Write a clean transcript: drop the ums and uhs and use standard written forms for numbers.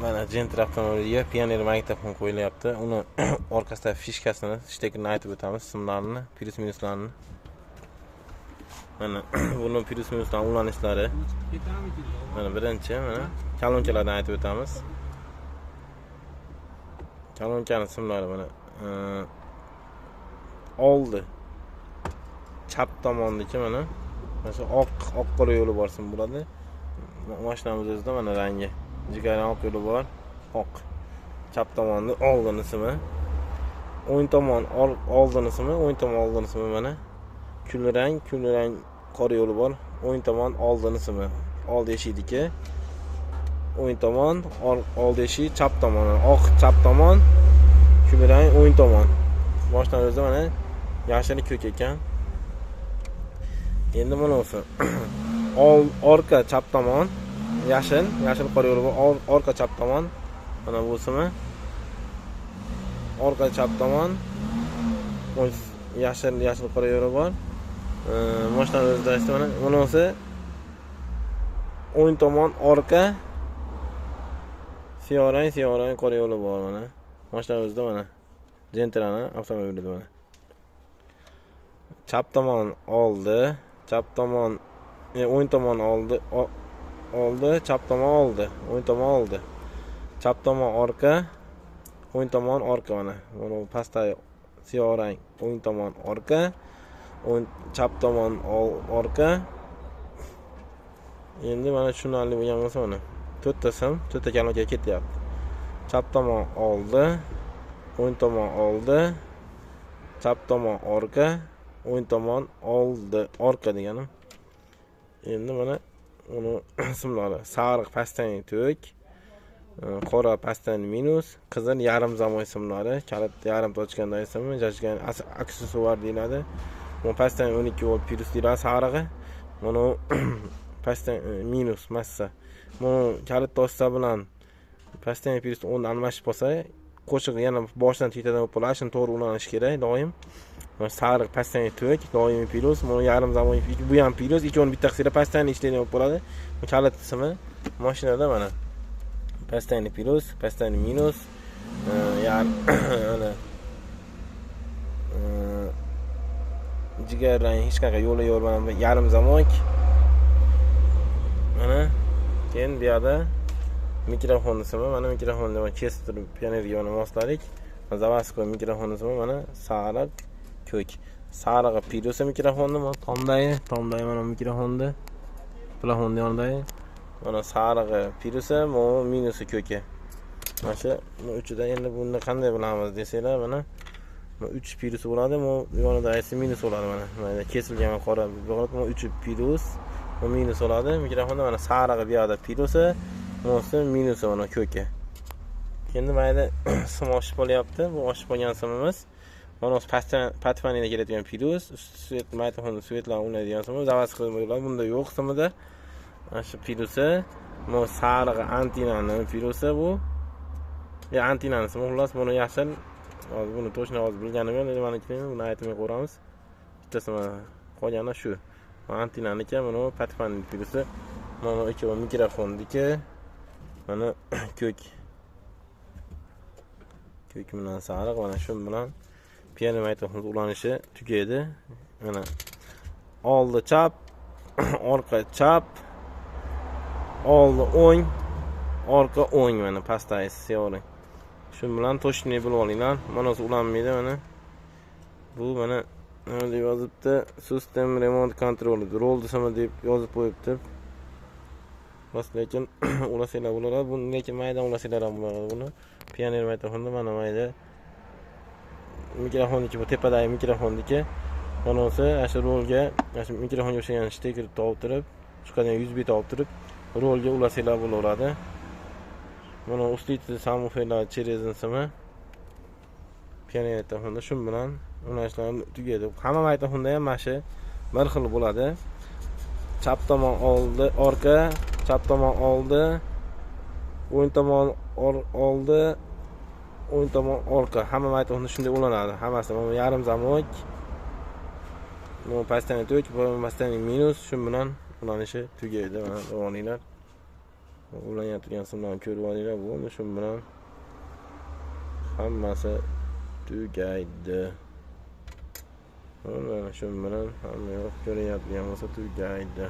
mana Gentra avtomobiliga Pioneer magnitofon qo'yilyapti. Uni orqasidagi fishkasini, shtekini aytib o'tamiz, simlarini, plus minuslarini. Mana buni plus minusdan ulanishlari. Mana birinchi mana kolonkalardan aytib o'tamiz. Kolonkaning simlari mana oldi. Chap tomondagi mana shu oq qora yo'li bor sim bo'ladi. Mashinamiz o'zida mana rangi jigarrang oq yo'li bor. Oq. Chap tomonni oldini simi. O'ng tomon oldini simi, o'ng tomon oldini simi mana. Kulrang qora yo'li bor. O'ng tomon oldini simi. Old eshikdagi o'ng tomon, old eshik chap tomon. Oq chap tomon, kulrang o'ng tomon. Boshdan o'zida mana yashil ko'k ekan. Endi mana o'sha orqa chap tomon yashil qora yo'li bor. Orqa chap tomon mana busimi. Orqa chap tomon yashil qora yo'li bor. Mashina o'zida mana bunisi o'ng tomon orqa siyorang qora yo'li bor mana. Mashina o'zida mana Gentrani avtomobilida mana. Chap tomon oldi, chap tomon o'ng tomon oldi, chap tomon oldi, o'ng tomon oldi. Chap tomon orqa, o'ng tomon orqa mana. Mana pastda siyorang o'ng tomon orqa, chap tomon orqa. Endi mana tushunarli bo'lgan bo'lsa mana to'rtta kalonka ketyapti. Chap tomon oldi, o'ng tomon oldi, chap tomon orqa, o'ng tomon oldi, orqa deganim. Endi mana uni simlari sariq pastdan to'k, qora pastdan minus, qizil yarim zamoy simlari, kalit yarim ochgandan ismi, jajgan aksessuar deyiladi. Bu pastdan 12 volt plus deyiladi sarig'i. Buni pastdan minus massa. Buni kalit toshsa bilan pastdan plus 10 almashib bo'lsa, qo'shiq yana boshdan tetadan bo'lib qoladi. Shuni to'g'ri ulanish kerak doim. Sariq pastdan to'k, doimiy plus, buni yarim zamoy, bu ham plus, ikkovini bitta qilsa pastdan ishlaydigan bo'lib qoladi. Bu kalit qismi mashinada mana pastdan plus, pastdan minus, mana jigarrang hech qanaqa yo'li yo'q bilan yarim zamok. Mana keyin bu yerda mikrofon ismi, mana mikrofonni kesib turib Pioneerga mosladik. Zavadskoy mikrofon ismi mana sariq ko'k. Sarig'i plus mikrofonni tomdagi mana mikrofonni plafonni yonidagi. Mana sarig'i plus, bu minusi ko'ki. Mana shu uchida endi buni qanday bilamiz desanglar, mana 3 plus bo'ladi, bu yonida esa minus bo'ladi mana. Mana kesilgan qora bo'ladi, bu 3 plus, bu minus bo'ladi. Mikrofonda mana sarig'i bu yerda plusi, bunisi minusi mana ko'ki. Endi mayda sim oshib bo'lyapti. Bu oshib bo'lgan simimiz. Mana patfanida keladigan plus, svet maytafonni svetlar o'ynaydigan sim, zavadskoy bo'ladi. Bunda yo'q simida. Mana shu plusi, bu sarig'i antenani plusi bu. Ya antenani simi xullas buni yashil. Hozir buni to'shni hozir bilganim yo'q, endi mana keyin buni aytmay qo'yamiz. Bittasi mana qolgani shu. Antenaniki, buni patfanning plusi, mana ikkovi mikrofonniki, mana ko'k bilan sariq, mana shu bilan Pioneer magnitofon ulanishi tugaydi. Mana oldi chap, orqa chap, oldi o'ng, orqa o'ng mana pastdagi siyoring. Shu bilan to'shni bilib olinglar. Mana o'zi ulanmaydi mana. Bu mana nima deb yozibdi? System remote control roll desama deb yozib qo'yibdi. Bas lekin ulasanglar bo'ladi. Buni lekin mayda ulasanglar ham bo'ladi buni. Pioneer magnitofonda mana mayda mikrofonniki, bu tepadagi mikrofonniki. Mana o'zi shu rolga, shu mikrofonga o'xshagan shtekni topib turib, shu qadar 100 bit olib turib, rolga ulasanglar bo'laveradi. Mana ustida samoferlar cherezinsimi. Pioneer magnitofonda shu bilan ulashlar tugaydi. Hamma magnitofonda ham mana shu bir xil bo'ladi. Chap tomon oldi, orqa, chap tomon oldi, o'ng tomon oldi, o'ng tomon orqa. Hamma magnitofonda shunday ulanadi. Hammasi yarim zamok. Bu pastdan to'k, bu pastdan minus, shu bilan ulanishi tugaydi. Mana olinglar. ulanayotgan simlarni ko'rib olinglar. Bo'ldi, shu bilan hammasi tugaydi. Mana shu bilan hamma yoq ko'rayotgan bo'lsa tugaydi.